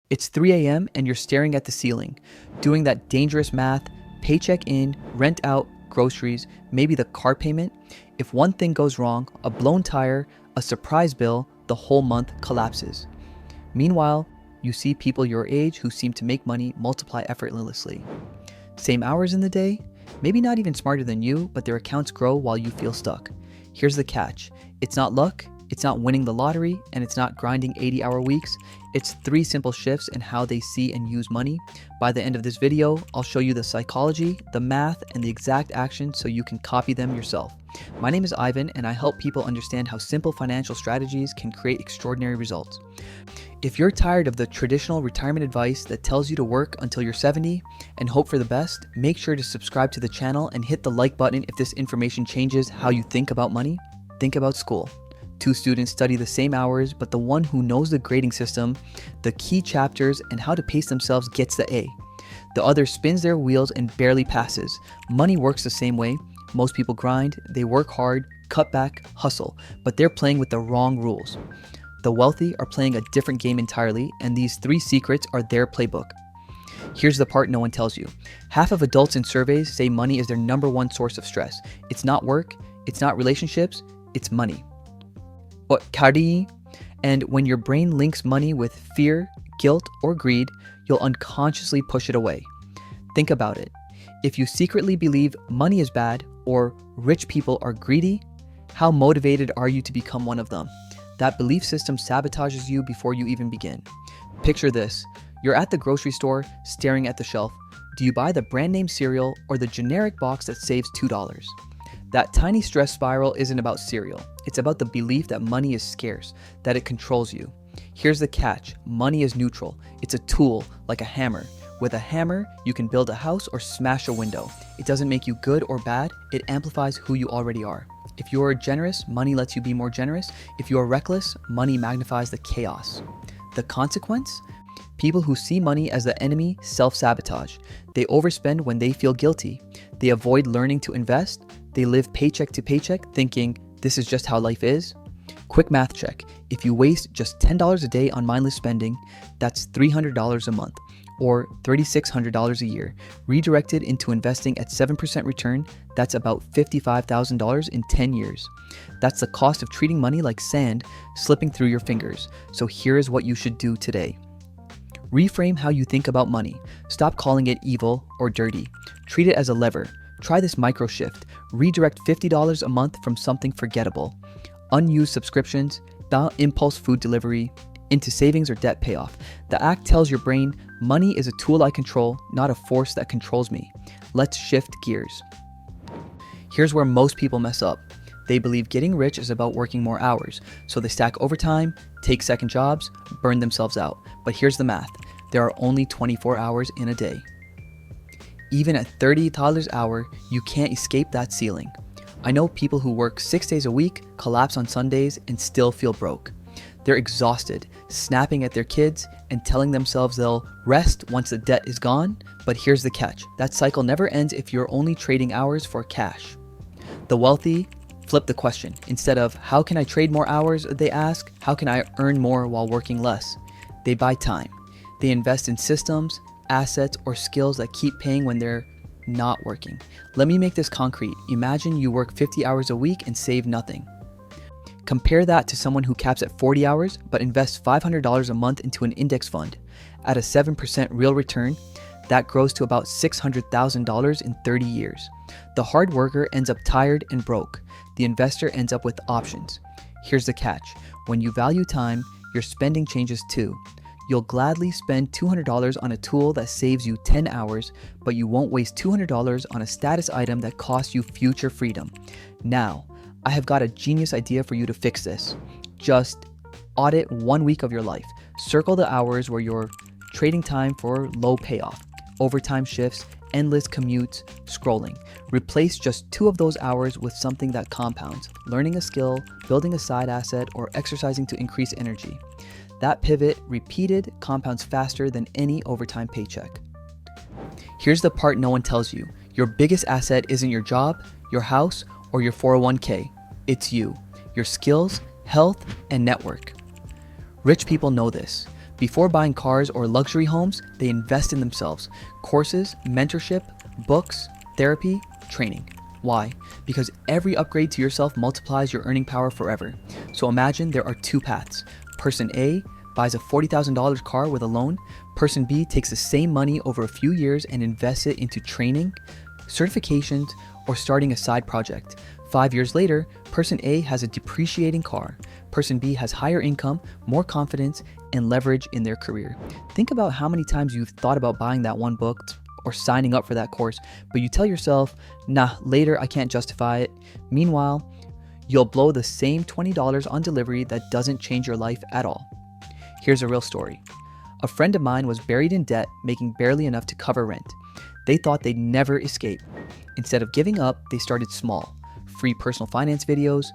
It's 3 a.m. and you're staring at the ceiling, doing that dangerous math, paycheck in, rent out, groceries, maybe the car payment. If one thing goes wrong, a blown tire, a surprise bill, the whole month collapses. Meanwhile, you see people your age who seem to make money multiply effortlessly. Same hours in the day, maybe not even smarter than you, but their accounts grow while you feel stuck. Here's the catch. It's not luck, it's not winning the lottery, and it's not grinding 80-hour weeks. It's 3 simple shifts in how they see and use money. By the end of this video, I'll show you the psychology, the math, and the exact action so you can copy them yourself. My name is Ivan, and I help people understand how simple financial strategies can create extraordinary results. If you're tired of the traditional retirement advice that tells you to work until you're 70 and hope for the best, make sure to subscribe to the channel and hit the like button if this information changes how you think about money. Think about school. 2 students study the same hours, but the one who knows the grading system, the key chapters, and how to pace themselves gets the A. The other spins their wheels and barely passes. Money works the same way. Most people grind, they work hard, cut back, hustle, but they're playing with the wrong rules. The wealthy are playing a different game entirely, and these 3 secrets are their playbook. Here's the part no one tells you. Half of adults in surveys say money is their #1 source of stress. It's not work, it's not relationships, it's money. But kari, and when your brain links money with fear, guilt, or greed, you'll unconsciously push it away. Think about it. If you secretly believe money is bad or rich people are greedy, how motivated are you to become one of them? That belief system sabotages you before you even begin. Picture this. You're at the grocery store, staring at the shelf. Do you buy the brand name cereal or the generic box that saves $2? That tiny stress spiral isn't about cereal. It's about the belief that money is scarce, that it controls you. Here's the catch. Money is neutral. It's a tool, like a hammer. With a hammer, you can build a house or smash a window. It doesn't make you good or bad. It amplifies who you already are. If you are generous, money lets you be more generous. If you are reckless, money magnifies the chaos. The consequence? People who see money as the enemy self-sabotage. They overspend when they feel guilty. They avoid learning to invest. They live paycheck to paycheck thinking, this is just how life is. Quick math check. If you waste just $10 a day on mindless spending, that's $300 a month, or $3,600 a year. Redirected into investing at 7% return, that's about $55,000 in 10 years. That's the cost of treating money like sand slipping through your fingers. So here is what you should do today. Reframe how you think about money. Stop calling it evil or dirty. Treat it as a lever. Try this micro shift. Redirect $50 a month from something forgettable, unused subscriptions, impulse food delivery, into savings or debt payoff. The act tells your brain, money is a tool I control, not a force that controls me. Let's shift gears. Here's where most people mess up. They believe getting rich is about working more hours, so they stack overtime, take second jobs, burn themselves out. But here's the math. There are only 24 hours in a day. Even at $30 an hour, you can't escape that ceiling. I know people who work 6 days a week, collapse on Sundays, and still feel broke. They're exhausted, snapping at their kids, and telling themselves they'll rest once the debt is gone. But here's the catch. That cycle never ends if you're only trading hours for cash. The wealthy flip the question. Instead of, how can I trade more hours, they ask, how can I earn more while working less? They buy time. They invest in systems, assets, or skills that keep paying when they're not working. Let me make this concrete. Imagine you work 50 hours a week and save nothing. Compare that to someone who caps at 40 hours but invests $500 a month into an index fund. At a 7% real return, that grows to about $600,000 in 30 years. The hard worker ends up tired and broke. The investor ends up with options. Here's the catch. When you value time, your spending changes too. You'll gladly spend $200 on a tool that saves you 10 hours, but you won't waste $200 on a status item that costs you future freedom. Now, I have got a genius idea for you to fix this. Just audit 1 week of your life. Circle the hours where you're trading time for low payoff, overtime shifts, endless commutes, scrolling. Replace just 2 of those hours with something that compounds, learning a skill, building a side asset, or exercising to increase energy. That pivot, repeated, compounds faster than any overtime paycheck. Here's the part no one tells you. Your biggest asset isn't your job, your house, or your 401k. It's you, your skills, health, and network. Rich people know this. Before buying cars or luxury homes, they invest in themselves. Courses, mentorship, books, therapy, training. Why? Because every upgrade to yourself multiplies your earning power forever. So imagine there are two paths. Person A buys a $40,000 car with a loan. Person B takes the same money over a few years and invests it into training, certifications, or starting a side project. 5 years later, person A has a depreciating car. Person B has higher income, more confidence, and leverage in their career. Think about how many times you've thought about buying that one book or signing up for that course, but you tell yourself, nah, later I can't justify it. Meanwhile, you'll blow the same $20 on delivery that doesn't change your life at all. Here's a real story. A friend of mine was buried in debt, making barely enough to cover rent. They thought they'd never escape. Instead of giving up, they started small. Free personal finance videos,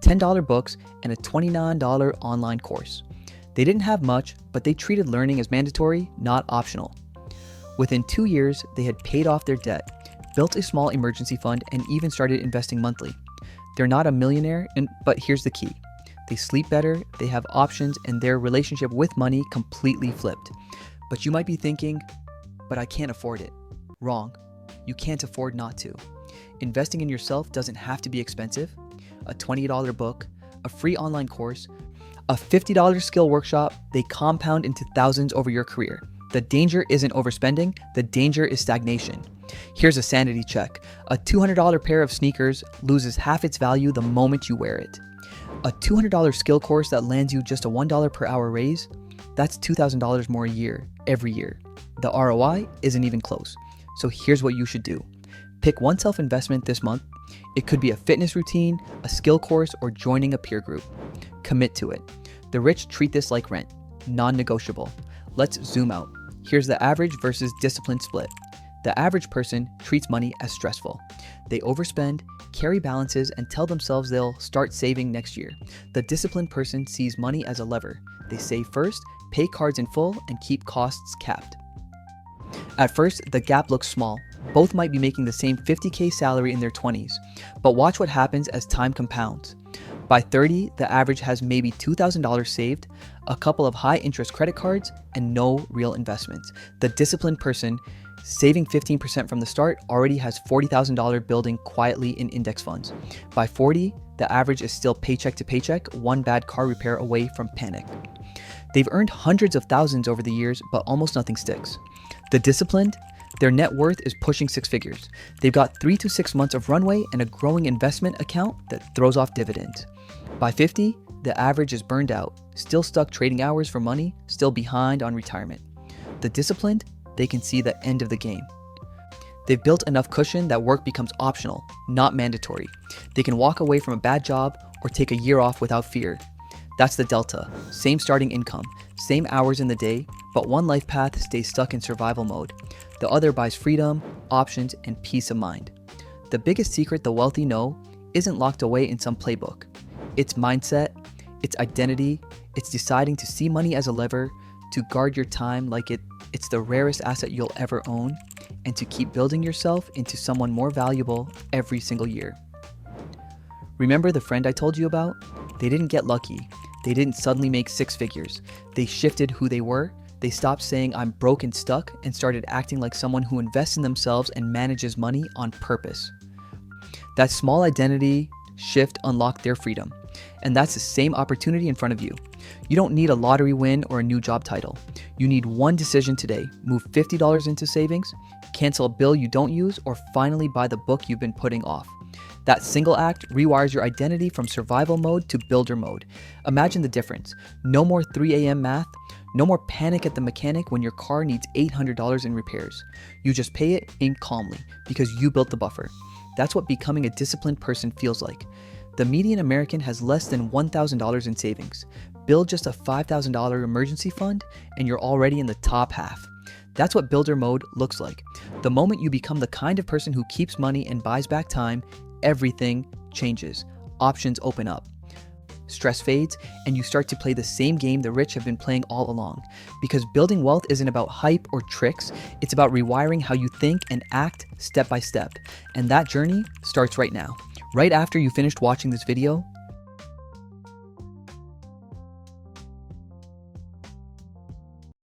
$10 books, and a $29 online course. They didn't have much, but they treated learning as mandatory, not optional. Within 2 years, they had paid off their debt, built a small emergency fund, and even started investing monthly. They're not a millionaire, but here's the key. They sleep better, they have options, and their relationship with money completely flipped. But you might be thinking, but I can't afford it. Wrong. You can't afford not to. Investing in yourself doesn't have to be expensive. A $20 book, a free online course, a $50 skill workshop, they compound into thousands over your career. The danger isn't overspending, the danger is stagnation. Here's a sanity check. A $200 pair of sneakers loses half its value the moment you wear it. A $200 skill course that lands you just a $1 per hour raise, that's $2,000 more a year, every year. The ROI isn't even close. So here's what you should do. Pick one self-investment this month. It could be a fitness routine, a skill course, or joining a peer group. Commit to it. The rich treat this like rent, non-negotiable. Let's zoom out. Here's the average versus discipline split. The average person treats money as stressful. They overspend, carry balances, and tell themselves they'll start saving next year. The disciplined person sees money as a lever. They save first, pay cards in full, and keep costs capped. At first, the gap looks small. Both might be making the same $50K salary in their 20s. But watch what happens as time compounds. By 30, the average has maybe $2,000 saved, a couple of high-interest credit cards, and no real investments. The disciplined person, saving 15% from the start, already has $40,000 building quietly in index funds. By 40, the average is still paycheck to paycheck, one bad car repair away from panic. They've earned hundreds of thousands over the years, but almost nothing sticks. The disciplined, their net worth is pushing six figures. They've got 3 to 6 months of runway and a growing investment account that throws off dividends. By 50, the average is burned out, still stuck trading hours for money, still behind on retirement. The disciplined, they can see the end of the game. They've built enough cushion that work becomes optional, not mandatory. They can walk away from a bad job or take a year off without fear. That's the delta. Same starting income, same hours in the day, but one life path stays stuck in survival mode. The other buys freedom, options, and peace of mind. The biggest secret the wealthy know isn't locked away in some playbook. It's mindset, it's identity, it's deciding to see money as a lever, to guard your time like it's the rarest asset you'll ever own, and to keep building yourself into someone more valuable every single year. Remember the friend I told you about? They didn't get lucky. They didn't suddenly make six figures. They shifted who they were. They stopped saying I'm broke and stuck and started acting like someone who invests in themselves and manages money on purpose. That small identity shift unlocked their freedom. And that's the same opportunity in front of you. You don't need a lottery win or a new job title. You need one decision today. Move $50 into savings, cancel a bill you don't use, or finally buy the book you've been putting off. That single act rewires your identity from survival mode to builder mode. Imagine the difference. No more 3 a.m. math, no more panic at the mechanic when your car needs $800 in repairs. You just pay it in calmly because you built the buffer. That's what becoming a disciplined person feels like. The median American has less than $1,000 in savings. Build just a $5,000 emergency fund and you're already in the top half. That's what builder mode looks like. The moment you become the kind of person who keeps money and buys back time, everything changes. Options open up. Stress fades, and you start to play the same game the rich have been playing all along. Because building wealth isn't about hype or tricks, it's about rewiring how you think and act step by step. And that journey starts right now. Right after you finished watching this video,